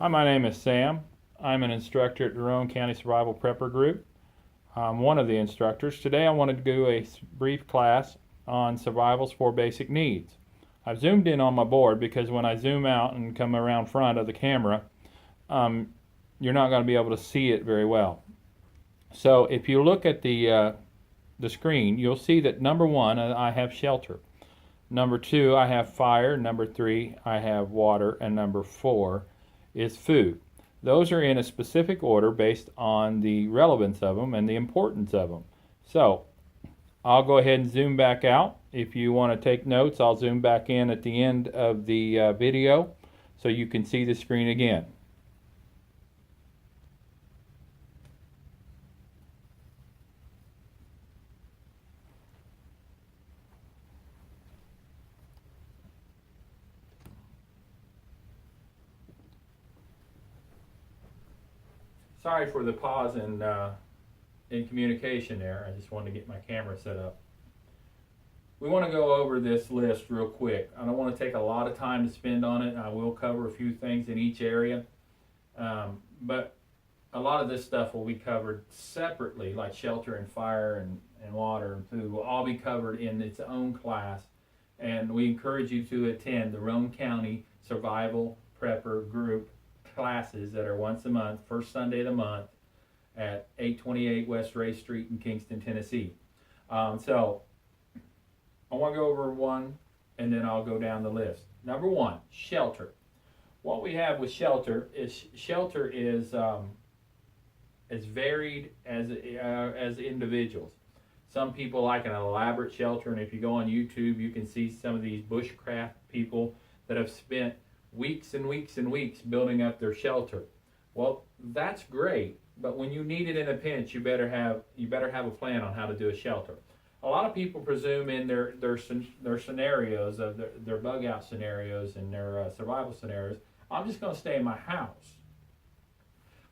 Hi, my name is Sam. I'm an instructor at the Rowan County Survival Prepper Group. I'm one of the instructors. Today I wanted to do a brief class on survival's four basic needs. I've zoomed in on my board because when I zoom out and come around front of the camera, you're not going to be able to see it very well. So if you look at the screen, you'll see that number one, I have shelter. Number two, I have fire. Number three, I have water. And number four is food. Those are in a specific order based on the relevance of them and the importance of them. So I'll go ahead and zoom back out. If you want to take notes, I'll zoom back in at the end of the video so you can see the screen again. Sorry for the pause in communication there. I just wanted to get my camera set up. We want to go over this list real quick. I don't want to take a lot of time to spend on it. I will cover a few things in each area. But a lot of this stuff will be covered separately, like shelter and fire and water and food will all be covered in its own class. And we encourage you to attend the Rowan County Survival Prepper Group classes that are once a month, first Sunday of the month at 828 West Ray Street in Kingston, Tennessee. So I want to go over one and then I'll go down the list. Number one, shelter. What we have with shelter is as varied as individuals. Some people like an elaborate shelter, and if you go on YouTube, you can see some of these bushcraft people that have spent weeks and weeks and weeks building up their shelter. Well, that's great, but when you need it in a pinch, you better have a plan on how to do a shelter. A lot of people presume in their scenarios of their bug out scenarios and their survival scenarios, I'm just going to stay in my house.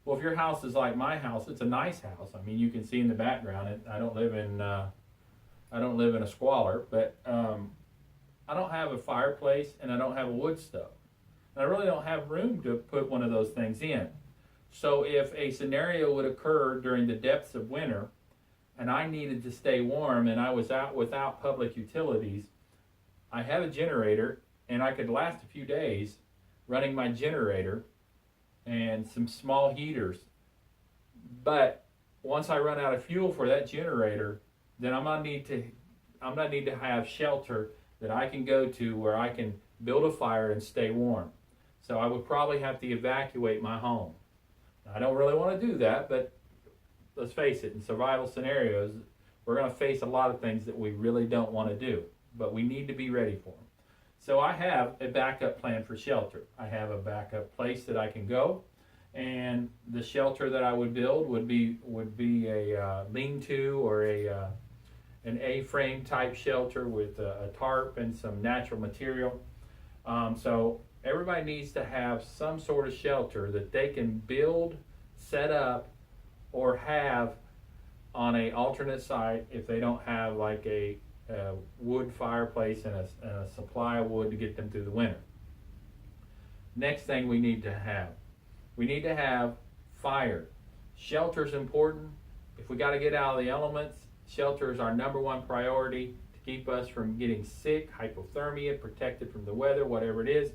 Well, if your house is like my house, it's a nice house. I mean, you can see in the background. I don't live in a squalor, but I don't have a fireplace and I don't have a wood stove. And I really don't have room to put one of those things in. So if a scenario would occur during the depths of winter and I needed to stay warm and I was out without public utilities, I have a generator and I could last a few days running my generator and some small heaters. But once I run out of fuel for that generator, then I'm gonna need to have shelter that I can go to where I can build a fire and stay warm. So I would probably have to evacuate my home. I don't really want to do that, but let's face it, in survival scenarios, we're going to face a lot of things that we really don't want to do, but we need to be ready for them. So I have a backup plan for shelter. I have a backup place that I can go, and the shelter that I would build would be a lean-to or an A-frame type shelter with a tarp and some natural material. So everybody needs to have some sort of shelter that they can build, set up, or have on an alternate site if they don't have like a wood fireplace and a supply of wood to get them through the winter. Next thing we need to have fire. Shelter's important. If we got to get out of the elements, shelter is our number one priority to keep us from getting sick, hypothermia, protected from the weather, whatever it is.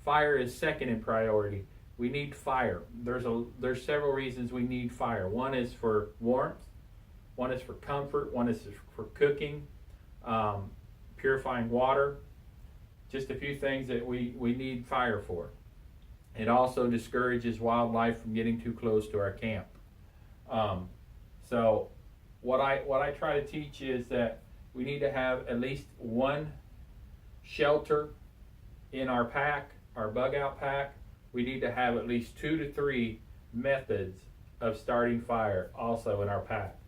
Fire is second in priority. We need fire. There's several reasons we need fire. One is for warmth, one is for comfort, one is for cooking, purifying water. Just a few things that we need fire for. It also discourages wildlife from getting too close to our camp. So what I try to teach is that we need to have at least one shelter in our pack, our bug out pack. We need to have at least 2 to 3 methods of starting fire also in our pack.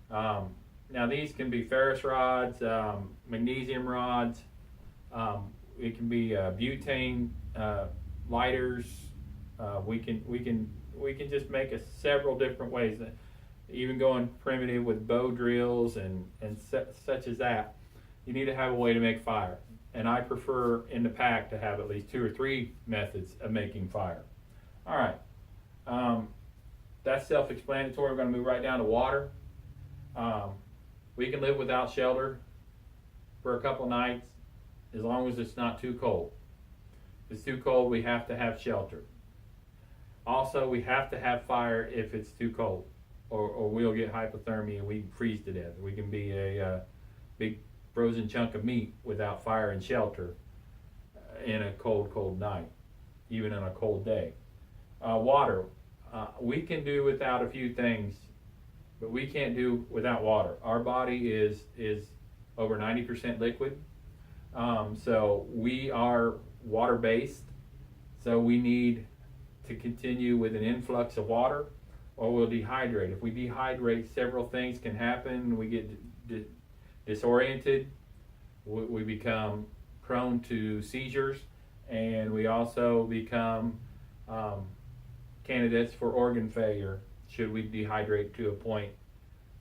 Now these can be ferrous rods, magnesium rods, it can be butane lighters. We can just make several different ways. Even going primitive with bow drills and such as that. You need to have a way to make fire. And I prefer in the pack to have at least 2 or 3 methods of making fire. All right. That's self-explanatory. We're going to move right down to water. Um, we can live without shelter for a couple nights as long as it's not too cold. If it's too cold, we have to have shelter. Also, we have to have fire if it's too cold, or we'll get hypothermia and we can freeze to death. We can be a big frozen chunk of meat without fire and shelter in a cold night, even on a cold day. Water. We can do without a few things, but we can't do without water. Our body is over 90% liquid, so we are water-based. So we need to continue with an influx of water, or we'll dehydrate. If we dehydrate, several things can happen. We get disoriented. We become prone to seizures, and we also become candidates for organ failure should we dehydrate to a point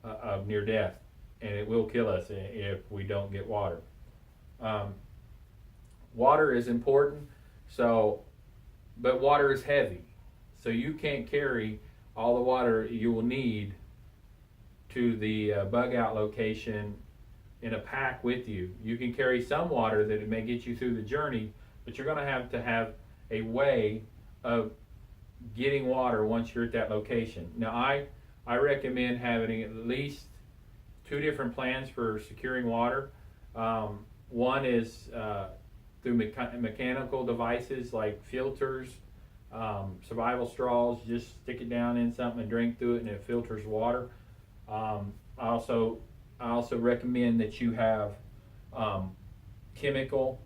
of near death, and it will kill us if we don't get water. Water is important, but water is heavy, so you can't carry all the water you will need to the bug out location in a pack with you. You can carry some water that it may get you through the journey, but you're going to have a way of getting water once you're at that location. Now, I recommend having at least 2 different plans for securing water. One is through mechanical devices like filters, survival straws. Just stick it down in something and drink through it, and it filters water. I also recommend that you have chemical,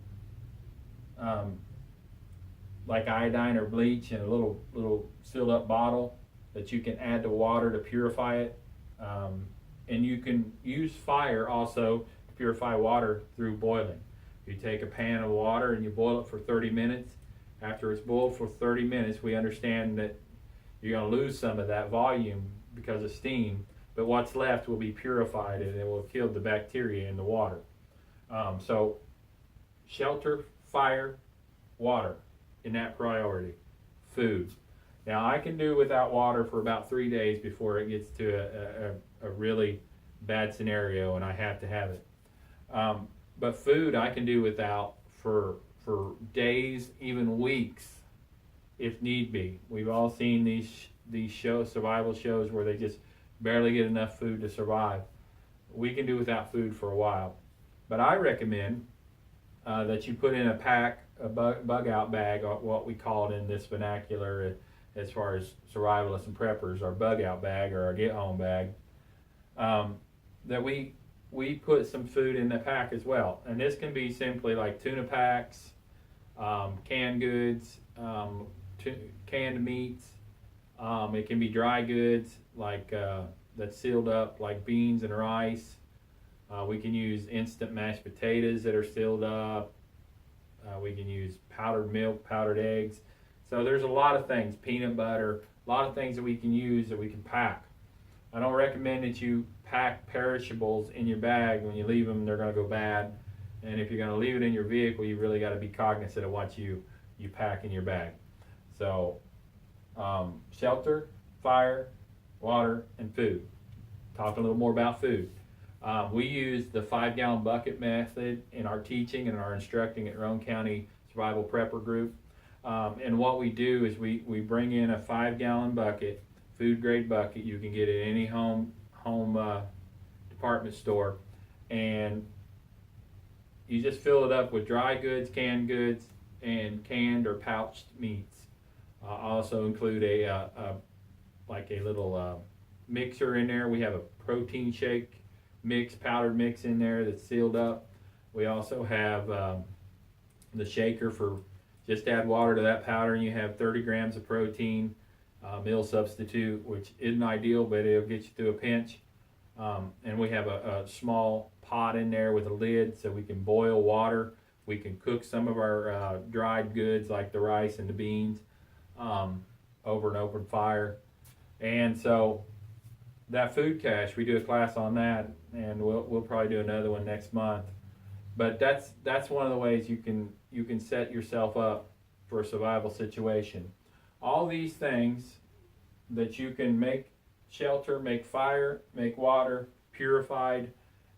like iodine or bleach, in a little sealed up bottle that you can add to water to purify it. And you can use fire also to purify water through boiling. You take a pan of water and you boil it for 30 minutes. After it's boiled for 30 minutes, we understand that you're going to lose some of that volume because of steam, but what's left will be purified and it will kill the bacteria in the water. So shelter, fire, water in that priority. Food. Now, I can do without water for about 3 days before it gets to a really bad scenario and I have to have it. But food I can do without for days, even weeks, if need be. We've all seen these shows, survival shows, where they just barely get enough food to survive. We can do without food for a while. But I recommend that you put in a pack, a bug out bag, what we call it in this vernacular as far as survivalists and preppers, our bug out bag or our get home bag, that we put some food in the pack as well. And this can be simply like tuna packs, canned goods, canned meats. It can be dry goods like that's sealed up, like beans and rice. We can use instant mashed potatoes that are sealed up. We can use powdered milk, powdered eggs. So there's a lot of things, peanut butter, a lot of things that we can use that we can pack. I don't recommend that you pack perishables in your bag. When you leave them, they're going to go bad. And if you're going to leave it in your vehicle, you really got to be cognizant of what you pack in your bag. So shelter, fire, water, and food. Talk a little more about food. We use the 5-gallon bucket method in our teaching and our instructing at Roane County Survival Prepper Group. And what we do is we bring in a 5-gallon bucket, food grade bucket. You can get it at any home department store, and you just fill it up with dry goods, and canned or pouched meats. Also include a little mixer in there. We have a protein shake mix, powdered mix in there that's sealed up. We also have the shaker for just add water to that powder and you have 30 grams of protein, meal substitute, which isn't ideal, but it'll get you through a pinch. And we have a small pot in there with a lid so we can boil water. We can cook some of our dried goods like the rice and the beans over an open fire. And so that food cache, we do a class on that, and we'll probably do another one next month. But that's one of the ways you can set yourself up for a survival situation. All these things that you can make shelter, make fire, make water, purified,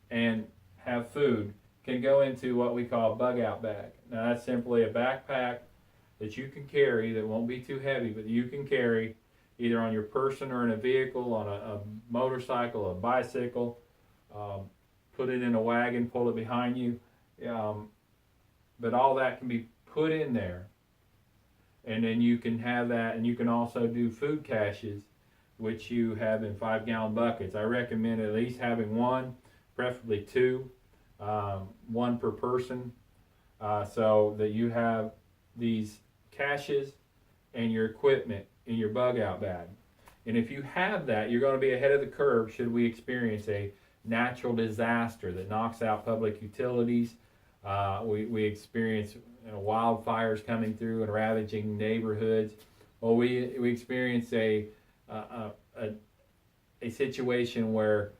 and have food can go into what we call a bug out bag. Now that's simply a backpack that you can carry that won't be too heavy, but you can carry either on your person or in a vehicle, on a motorcycle, a bicycle, put it in a wagon, pull it behind you. But all that can be put in there. And then you can have that, and you can also do food caches, which you have in 5-gallon buckets. I recommend at least having one, preferably two, one per person, so that you have these caches and your equipment in your bug out bag. And if you have that, you're going to be ahead of the curve should we experience a natural disaster that knocks out public utilities. We experience wildfires coming through and ravaging neighborhoods. Well, we experience a situation where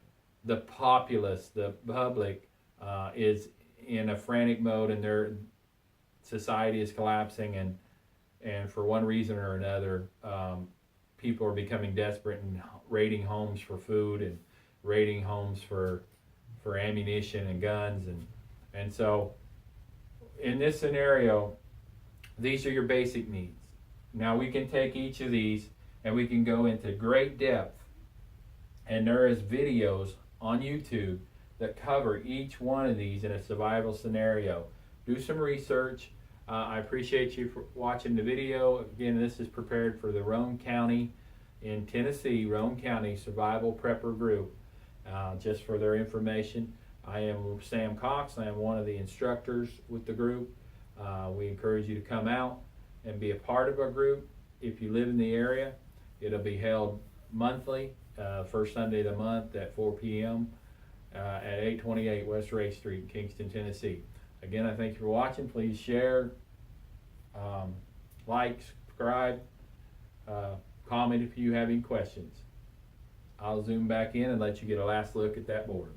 the populace, the public, is in a frantic mode, and their society is collapsing, and for one reason or another, people are becoming desperate and raiding homes for food and raiding homes for ammunition and guns, and so in this scenario, these are your basic needs. Now we can take each of these and we can go into great depth, and there is videos on YouTube that cover each one of these in a survival scenario. Do some research. I appreciate you for watching the video. Again, this is prepared for the Roane County in Tennessee, Roane County Survival Prepper Group. Just for their information, I am Sam Cox. I am one of the instructors with the group. We encourage you to come out and be a part of our group. If you live in the area, it'll be held monthly, first Sunday of the month at 4 p.m. At 828 West Ray Street in Kingston, Tennessee. Again, I thank you for watching. Please share, like, subscribe, comment if you have any questions. I'll zoom back in and let you get a last look at that board.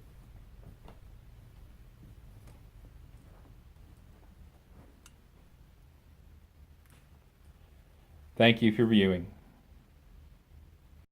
Thank you for viewing.